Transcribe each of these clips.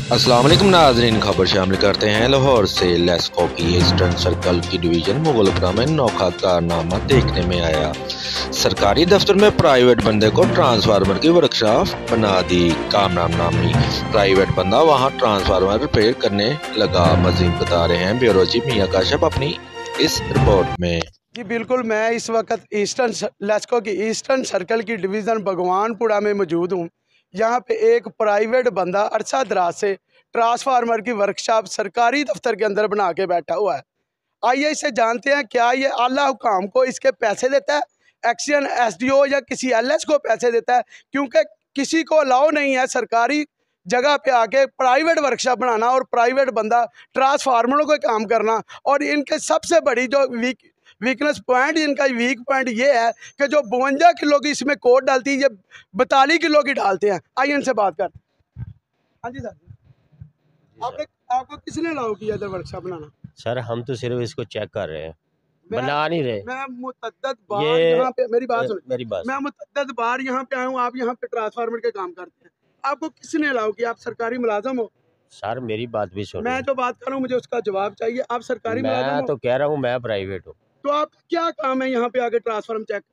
अस्सलाम वालेकुम नाज़रीन, खबर शामिल करते हैं लाहौर से। लेस्को की ईस्टर्न सर्कल की डिवीज़न मुगलपुरा में नोखा कारनामा देखने में आया। सरकारी दफ्तर में प्राइवेट बंदे को ट्रांसफार्मर की वर्कशॉप बना दी। कामरान नामी प्राइवेट बंदा वहां ट्रांसफार्मर रिपेयर करने लगा। मजीद बता रहे हैं ब्यूरो चीफ मियां काशिफ अपनी इस रिपोर्ट में। जी बिल्कुल, मैं इस वक्त लेस्को की ईस्टर्न सर्कल की डिवीज़न भगवानपुरा में मौजूद हूँ। यहाँ पे एक प्राइवेट बंदा अरसा दराज से ट्रांसफार्मर की वर्कशॉप सरकारी दफ्तर के अंदर बना के बैठा हुआ है। आइए इससे जानते हैं क्या ये आला हुकाम को इसके पैसे देता है, एक्शन एसडीओ या किसी एलएस को पैसे देता है, क्योंकि किसी को अलाउ नहीं है सरकारी जगह पे आके प्राइवेट वर्कशॉप बनाना और प्राइवेट बंदा ट्रांसफार्मरों का काम करना। और इनके सबसे बड़ी जो वीकनेस पॉइंट, इनका वीक पॉइंट ये है कि जो 52 किलो की इसमें कोड डालती है, ये 42 किलो की डालते हैं। आइए इनसे बात कर। हाँ जी सर, आपने आपको किसने अलाउ किया इधर वर्कशॉप बनाना? सर हम तो सिर्फ इसको चेक कर रहे हैं, मैं बना नहीं रहे। मैं मुतद्दद बार ये यहाँ पे, मेरी बात सुन, मेरी बात मैं मुतद्दद बार यहाँ पे आया हूँ, आप यहाँ पे ट्रांसफार्मर के काम करते हैं, आपको किसने अलाउ किया? आप सरकारी मुलाजम हो? सर मेरी बात भी सुन। मैं जो बात कर रहा हूँ मुझे उसका जवाब चाहिए। आप सरकारी मुलाजम मैं हो तो कह रहा हूँ मैं प्राइवेट हूँ। तो आप क्या काम है यहाँ पे आके ट्रांसफार्मर चेक?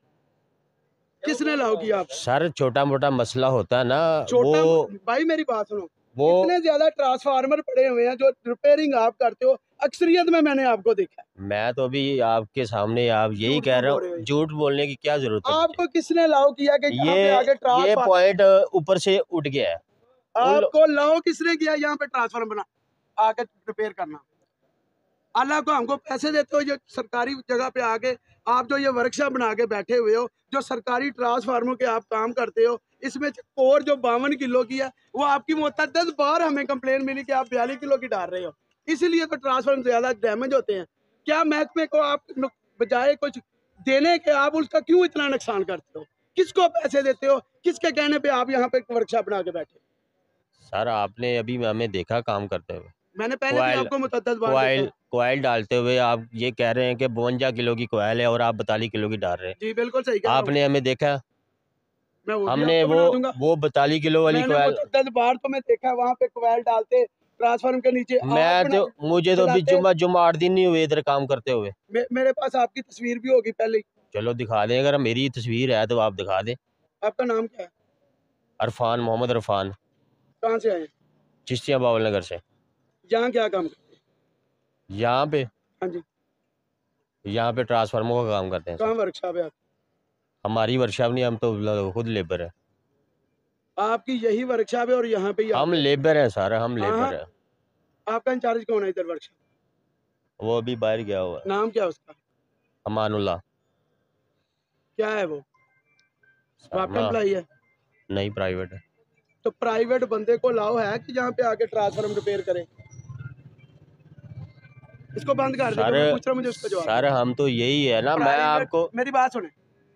किसने अलाउ किया आप? सर छोटा मोटा मसला होता है ना, छोटा वो भाई मेरी बात सुनो, वो इतने ज्यादा ट्रांसफार्मर पड़े हुए हैं जो रिपेयरिंग आप करते हो, अक्सरियत में मैंने आपको देखा है। मैं तो अभी आपके सामने आप यही झूठ कह क्यों रहा बोल रहे हो? हूँ, झूठ बोलने की क्या जरूरत है मुझे? आपको किसने अलाउ किया कि यहाँ पे आके ये ट्रांसफार्मर? पॉइंट ऊपर से उठ गया है। आपको अलाउ किसने किया यहाँ पे ट्रांसफार्मर बना आके रिपेयर करना? अल्लाह को हमको पैसे देते हो जो सरकारी जगह पे आके आप जो ये वर्कशॉप बना के बैठे हुए हो, जो सरकारी ट्रांसफार्मर के आप काम करते हो, इसमें कोर जो 52 किलो की है वो आपकी मुतअद्दिद बार हमें कंप्लेन मिली कि आप 42 किलो की डाल रहे हो, इसीलिए तो ट्रांसफार्मर ज्यादा डैमेज होते हैं। क्या महकमे को आप बजाय कुछ देने के आप उसका क्यों इतना नुकसान करते हो? किसको पैसे देते हो? किसके कहने पे आप यहाँ पे वर्कशॉप बना के बैठे? सर आपने अभी हमें देखा काम करते हुए, मैंने पहले भी कोयल आपको मुतअद्दिद बार देखा कोयल है। कोयल डालते हुए आप ये कह रहे हैं कि 52 किलो की कोयल है और आप 42 किलो की डाल रहे हैं। जी बिल्कुल सही कह रहा हूँ। आपने हमें देखा? मैं वो भी हमने आपको बना दूंगा। वो 42 किलो वाली मैंने कोयल। मुतअद्दिद बार तो मैं देखा है वहाँ पे कोयल डालते ट्रांसफार्मर के नीचे आप मैं बना तो मुझे तो अभी चलाते। जुम्मा 8 दिन नहीं हुए इधर काम करते हुए। मेरे पास आपकी तस्वीर भी होगी पहले ही। चलो दिखा दें, अगर मेरी तस्वीर है तो आप दिखा दें। आपका नाम क्या है? अरफान, मोहम्मद अरफान, कहाँ से आए हैं? चिश्तिया बावल नगर से। यहाँ क्या काम करते हैं? यहाँ पे हाँ जी, ट्रांसफार्मर का काम करते हैं सर। कहाँ वर्कशॉप है आपकी? हमारी वर्कशॉप नहीं, हम तो खुद लेबर है। आपकी यही वर्कशॉप है और यहाँ पे ही हम आप? लेबर हैं सर, हम हाँ हाँ, लेबर है। आपका इंचार्ज कौन है इधर वर्कशॉप? वो अभी बाहर गया हुआ है। नाम क्या है उसका? अमानुल्लाह। क्या है वो सर आपका ना, एम्प्लॉई है? नहीं प्राइवेट है। तो प्राइवेट बंदे को अलाउ है कि यहाँ पे आके ट्रांसफार्मर रिपेयर करे? इसको बंद कर दे, जो सर मैं पूछ रहा हूँ मुझे उसका जवाब सर दे। हम तो यही है ना, मैं प्राइवेट, आपको मेरी बात सुने,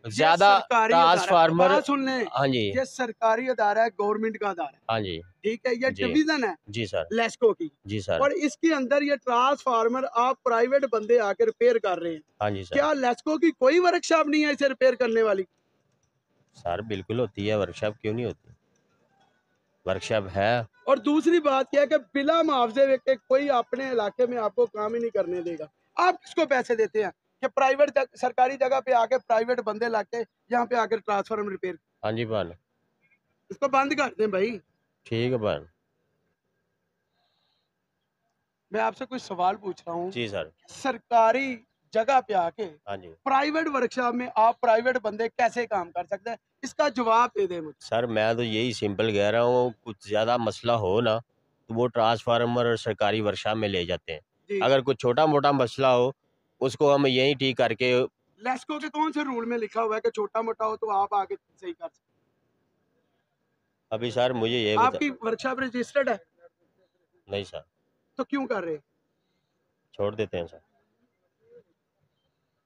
ये ज्यादा सरकारी अदारा है, ट्रांसफार्मर। बात सुन लें, हाँ जी, ये सरकारी अदारा है, गवर्नमेंट का अदारा है, हाँ जी, ठीक है? ये जी डिवीजन है जी सर, लेस्को की, जी सर, और इसके अंदर ये ट्रांसफार्मर आप प्राइवेट बंदे आके रिपेयर कर रहे हैं। हाँ जी सर। क्या लेस्को की कोई वर्कशॉप नहीं है इसे रिपेयर करने वाली? सर बिल्कुल होती है वर्कशॉप, क्यों नहीं होती? वर्कशॉप है। और दूसरी बात यह है कि बिला मुआवजे के कोई अपने इलाके में आपको काम ही नहीं करने देगा। आप किसको पैसे देते हैं कि प्राइवेट सरकारी जगह पे आके प्राइवेट बंदे लाके यहाँ पे आकर ट्रांसफार्मर रिपेयर? हाँ जी बन, इसको बंद कर दें भाई। ठीक है बन। मैं आपसे कुछ सवाल पूछ रहा हूँ, जी सर। सरकारी जगह पे आके हाँ जी प्राइवेट वर्कशॉप में आप प्राइवेट बंदे कैसे काम कर सकते हैं? इसका जवाब दे दे मुझे। सर, मैं तो यही सिंपल कह रहा हूँ, कुछ ज़्यादा मसला हो ना तो वो ट्रांसफार्मर सरकारी वर्कशॉप में ले जाते हैं। जी, अगर कुछ छोटा मोटा मसला हो उसको हम यहीं ठीक करके। लेस्को के कौन से रूल में लिखा हुआ है कि छोटा मोटा हो तो आप आगे सही कर सकते अभी सर मुझे ये हैं? बता। आपकी वर्कशॉप रजिस्टर्ड है नहीं सर, तो क्यों कर रहे हैं? छोड़ देते हैं सर।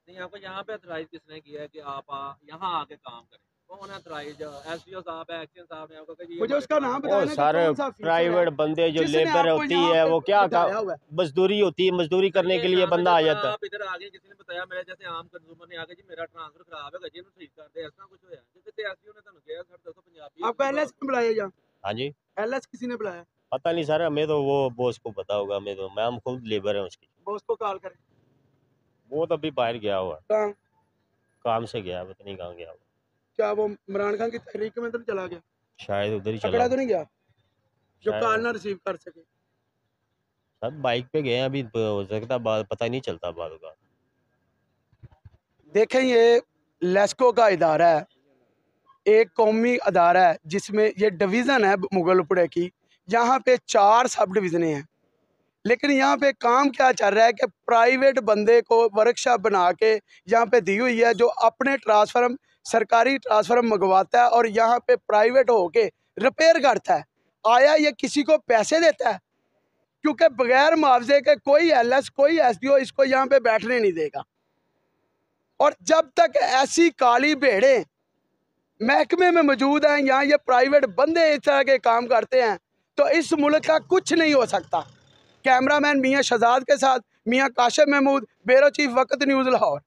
नहीं, आपको यहाँ पे अथराइज किसने किया है कि आप यहाँ आके काम करें? कौन है अथराइज? एसडीओ साहब है, एक्शन साहब ने आपको कहा जी ये मुझे हमारे उसका नाम ट्रांसफर ओ बताया ना कि सर, कौन सा ऑफिसर है प्राइवेट बंदे जो जिसने लेबर आपको होती यहाँ है पे वो क्या बिठाया हुआ है? मजदूरी होती है, मजदूरी करने के लिए यहाँ पे बंदा आ जब जाता है। आप इधर आगे किसी ने बताया मेरे जैसे आम कंज्यूमर ने आके जी मेरा ट्रांसफर खराब है जी इन्हें ठीक कर दे, ऐसा कुछ होया जिससे एसडीओ ने ਤੁਹਾਨੂੰ ਕਿਹਾ सर दसो पंजाबी आपको एलएस ने बुलाया यहाँ? हाँ जी, एलएस किसी ने बुलाया? पता नहीं सर, हमें तो वो बॉस को पता होगा, हमें तो, मैं हम खुद लेबर है उसकी। बॉस को कॉल करें। वो तो अभी बाहर गया हुआ है, कहाँ? काम से गया है, पता नहीं कहाँ गया हुआ, क्या वो इमरान खान की तहरीक में तो नहीं चला गया? शायद उधर ही चला पकड़ा तो हुआ, नहीं गया जो शायद। कॉल ना रिसीव कर सके? सर बाइक पे गए हैं, अभी हो सकता बात पता नहीं चलता बात का। देखें, ये लेस्को का इदारा है, एक कौमी अदारा है जिसमें ये डिवीज़न है मुगलपुरे की। यहाँ पे 4 सब डिवीज़नें हैं, लेकिन यहाँ पे काम क्या चल रहा है कि प्राइवेट बंदे को वर्कशॉप बना के यहाँ पे दी हुई है, जो अपने ट्रांसफार्म, सरकारी ट्रांसफार्म मंगवाता है और यहाँ पे प्राइवेट होके रिपेयर करता है। आया ये किसी को पैसे देता है? क्योंकि बगैर मुआवजे के कोई एलएस, कोई एसडीओ इसको यहाँ पे बैठने नहीं देगा। और जब तक ऐसी काली भेड़ें महकमे में मौजूद हैं, यहाँ ये प्राइवेट बंदे इस तरह के काम करते हैं, तो इस मुल्क का कुछ नहीं हो सकता। कैमरामैन मियाँ शहजाद के साथ मियाँ काशिफ महमूद, ब्यूरो चीफ वक्त न्यूज़, लाहौर।